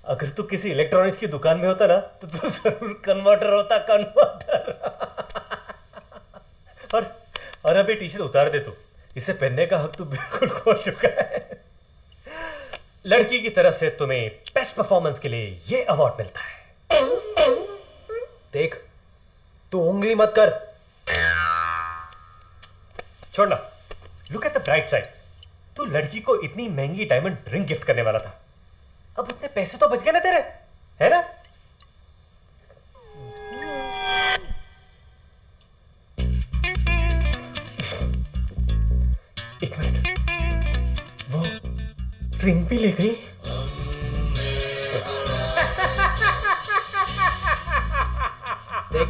अगर तू किसी इलेक्ट्रॉनिक्स की दुकान में होता ना तो तू जरूर कन्वर्टर होता, कन्वर्टर। और अभी टी शर्ट उतार दे तू, इसे पहनने का हक तू बिल्कुल खो चुका है। लड़की की तरफ से तुम्हें बेस्ट परफॉर्मेंस के लिए ये अवार्ड मिलता है। देख, तू उंगली मत कर। छोड़ना, look at the bright side. तू लड़की को इतनी महंगी डायमंड रिंग गिफ्ट करने वाला था, अब उतने पैसे तो बच गए ना तेरे, है ना? एक मिनट, वो रिंग भी ले गई? देख,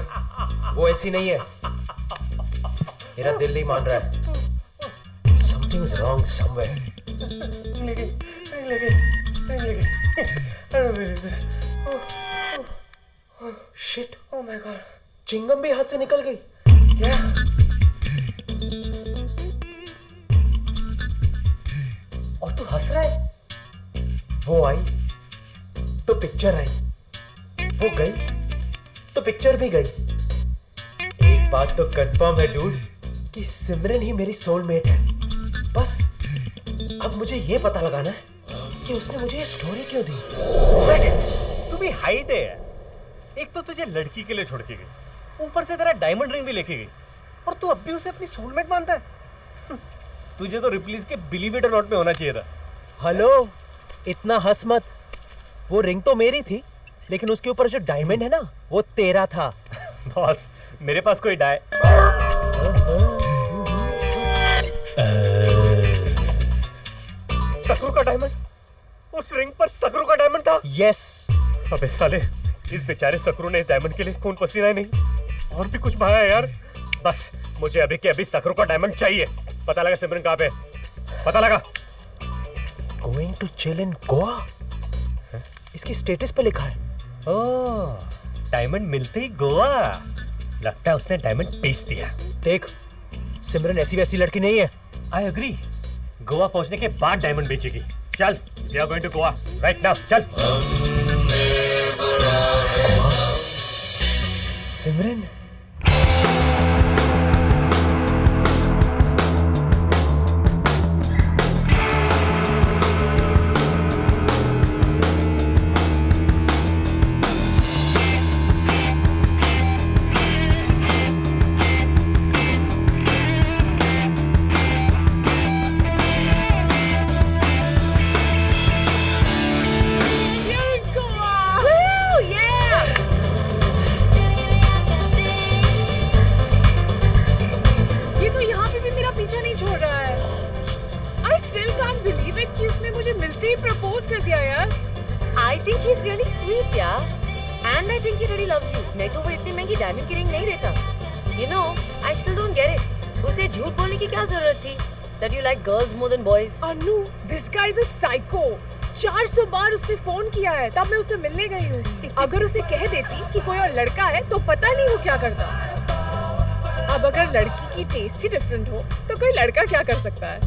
वो ऐसी नहीं है। मेरा दिल नहीं मान रहा है। Something is wrong somewhere. Shit! Oh my God! Chingam भी हाथ से निकल गई। क्या? और तू हंस रहा है? वो आई तो पिक्चर आई, वो गई तो पिक्चर भी गई। एक बात तो कंफर्म है डूड कि सिमरन ही मेरी सोलमेट है। बस अब मुझे ये पता लगाना है कि उसने मुझे ये स्टोरी क्यों दी। तू भी हाइट है। एक तो तुझे लड़की के लिए छोड़ के गई, ऊपर से तेरा डायमंड रिंग भी लेके गई, और तू अब भी उसे अपनी सोलमेट मानता है? तुझे तो रिप्लीज के बिलीव इट और नॉट में होना चाहिए था। हेलो, इतना हंस मत। वो रिंग तो मेरी थी, लेकिन उसके ऊपर जो डायमंड है ना, वो तेरा था। बॉस, मेरे पास कोई सकरू का डायमंड? उस रिंग पर सकरू का डायमंड था? यस। अबे साले, इस बेचारे सकरू ने इस डायमंड के लिए खून पसीना ही नहीं और भी कुछ बहाया यार। बस मुझे अभी के अभी सकरू का डायमंड चाहिए। पता लगा सिमरन कहाँ पे, पता लगा। Going to chill in Goa, इसकी स्टेटस पे लिखा है। ओह, डायमंड मिलते ही गोवा। लगता है उसने डायमंड बेच दिया। देख, सिमरन ऐसी वैसी लड़की नहीं है। I agree. गोवा पहुंचने के बाद डायमंड बेचेगी। चल, we are going to Goa right now, चल। सिमरन, प्रपोज कर दिया यार। I think he's really sweet, yeah. And I think he really loves you. नहीं तो वो इतनी महंगी डायमंड की रिंग नहीं देता. You know, I still don't get it. उसे झूठ बोलने की क्या जरूरत थी? That you like girls more than boys. Anu, this guy is a psycho. 400 बार उसने फोन किया है, तब मैं उससे मिलने गई हूँ। अगर उसे कह देती कि कोई और लड़का है, तो पता नहीं वो क्या करता। अब अगर लड़की की टेस्ट ही डिफरेंट हो, तो कोई लड़का क्या कर सकता है?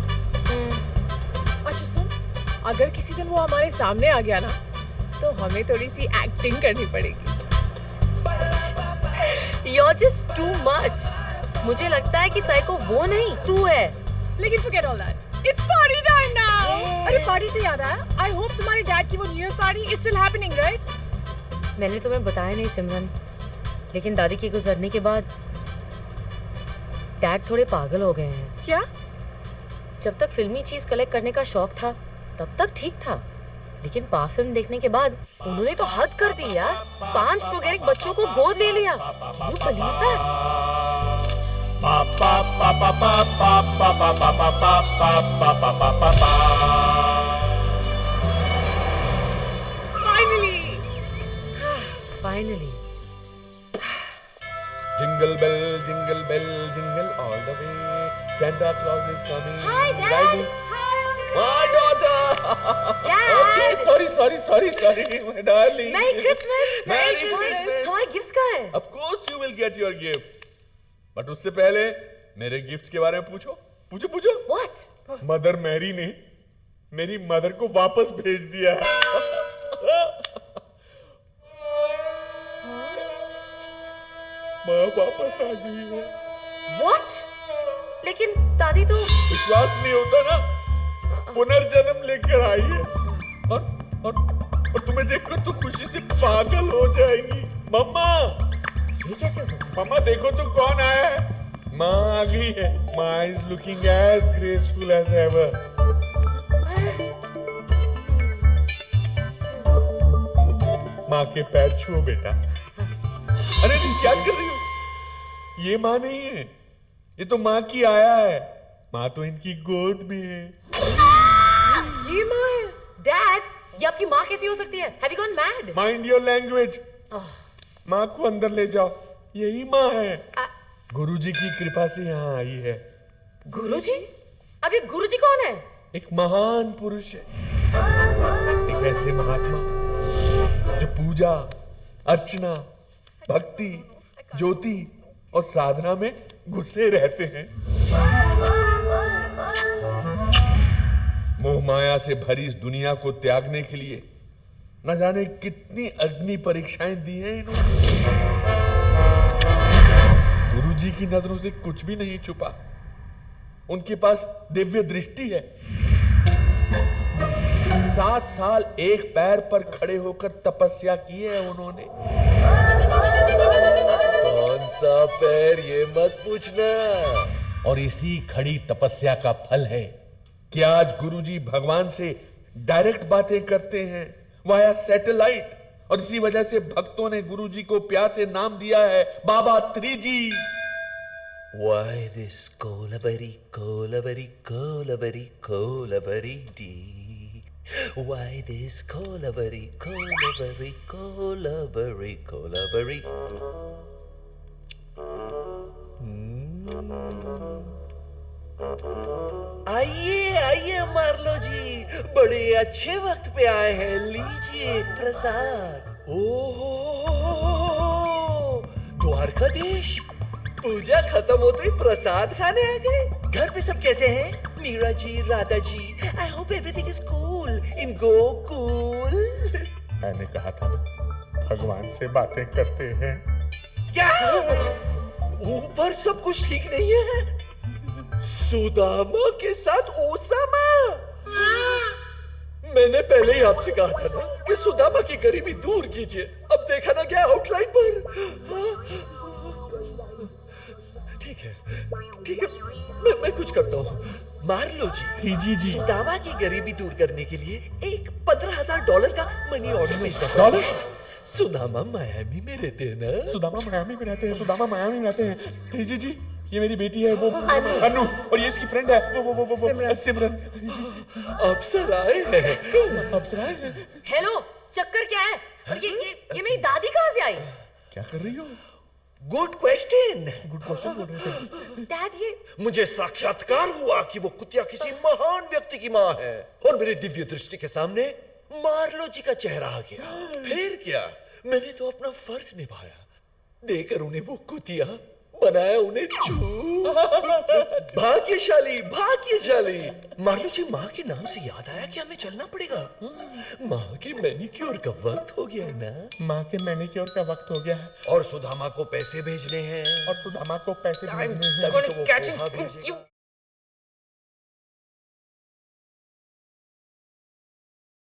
अच्छा सुन, अगर किसी दिन वो हमारे सामने आ गया ना, तो हमें थोड़ी सी एक्टिंग करनी पड़ेगी। You're just too much. मुझे लगता है कि साइको वो नहीं, तू है। लेकिन forget all that. It's party time now. अरे पार्टी से याद आया, I hope तुम्हारे डैड की वो new year party is still happening, right? मैंने तुम्हें बताया नहीं सिमरन, लेकिन दादी के गुजरने के बाद डैड थोड़े पागल हो गए हैं। क्या? जब तक फिल्मी चीज कलेक्ट करने का शौक था, तब तक ठीक था, लेकिन पा फिल्म देखने के बाद उन्होंने तो हद कर दी यार। 5 प्रोगेरिक बच्चों को गोद ले लिया। Can you believe that? Finally. Finally. Jingle bell, jingle bell, jingle all the way. Santa Claus is coming. Hi, Dad. Riding. Hi, Uncle. My daughter. Dad. Okay, sorry, my darling. Merry Christmas. Merry Christmas. हमारे gifts कहाँ हैं? Of course you will get your gifts. But उससे पहले मेरे gifts के बारे में पूछो। What? मदर मैरी ने मेरी मदर को वापस भेज दिया है। वापस आ गई है। What? लेकिन दादी तो विश्वास नहीं होता ना? पुनर्जन्म लेकर आई है और तुम्हें देखकर तो खुशी से पागल हो जाएगी। मम्मा, ये कैसे हो सकता है? मम्मा देखो तो कौन आया है। माँ आ गई है। माँ is looking as graceful as ever. माँ के पैर छुओ बेटा। अरे तुम क्या कर रही हो? ये माँ नहीं है, ये तो माँ की आया है। माँ तो इनकी गोद में है। ये माँ है। Dad, ये आपकी माँ कैसी हो सकती है? Have you gone mad? Mind your language. माँ को अंदर ले जाओ, यही माँ है। गुरुजी की कृपा से यहाँ आई है। गुरुजी? अब ये गुरुजी कौन है? एक महान पुरुष है, एक ऐसे महात्मा जो पूजा, अर्चना, भक्ति, ज्योति और साधना में घुसे रहते हैं। मोह माया से भरी इस दुनिया को त्यागने के लिए न जाने कितनी अग्नि परीक्षाएं दी हैं इन्होंने। गुरुजी की नजरों से कुछ भी नहीं छुपा। उनके पास दिव्य दृष्टि है। 7 साल एक पैर पर खड़े होकर तपस्या की है उन्होंने। कौन सा पैर ये मत पूछना। और इसी खड़ी तपस्या का फल है कि आज गुरुजी भगवान से डायरेक्ट बातें करते हैं वाया सैटेलाइट। और इसी वजह से भक्तों ने गुरुजी को प्यार से नाम दिया है बाबा 3G। Why this Kolavari, Kolavari, Kolavari, Kolavari dee? Why this Kolavari, Kolavari, Kolavari, Kolavari? आइए आइए मार्लो जी, बड़े अच्छे वक्त पे आए हैं। लीजिए प्रसाद। ओहो, द्वारकाधीश, पूजा खत्म होते ही प्रसाद खाने आ गए। घर पे सब कैसे हैं? Meera ji, Radha ji, I hope everything is cool in Gokul. मैंने कहा था ना, भगवान से बातें करते हैं। क्या ऊपर सब कुछ ठीक नहीं है? सुदामा के साथ ओसामा? मैंने पहले ही आपसे कहा था ना कि सुदामा की गरीबी दूर कीजिए। अब देखा ना क्या आउटलाइन पर। ठीक है, ठीक है, मैं कुछ करता हूँ। मार्लो जी, जी। सुदामा की गरीबी दूर करने के लिए एक $15,000 का मनी ऑर्डर भेजना डॉलर? सुदामा मायामी में रहते हैं ना? सुदामा मायामी में रहते हैं। 3G जी, ये मेरी बेटी है, वो अनु, और ये इसकी फ्रेंड है, वो सिमरन। अप्सराएं हैं। अप्सराएं हैं। हेलो, चक्कर क्या है? और ये मेरी दादी कहाँ से आई? क्या कर रही हो? Good question. गुड क्वेश्चन बोल रहे थे। डैड, ये मुझे साक्षात्कार हुआ कि वो कुतिया किसी महान व्यक्ति की माँ है और मेरे दिव्य दृष्टि के सामने मार्लो जी का चेहरा आ गया। फिर क्या, मैंने तो अपना फर्ज निभाया, देकर उन्हें वो कुतिया बनाया, उन्हें चू। भाग्यशाली, भाग्यशाली। मार्लो जी, माँ के नाम से याद आया कि हमें चलना पड़ेगा। माँ के मैनिक्योर का वक्त हो गया है ना? माँ के मैनिक्योर का वक्त हो गया है और सुदामा को पैसे भेजने हैं। और सुदामा को पैसे भेजने हैं। तभी तो वो catch पोहा him. भेजेगा। You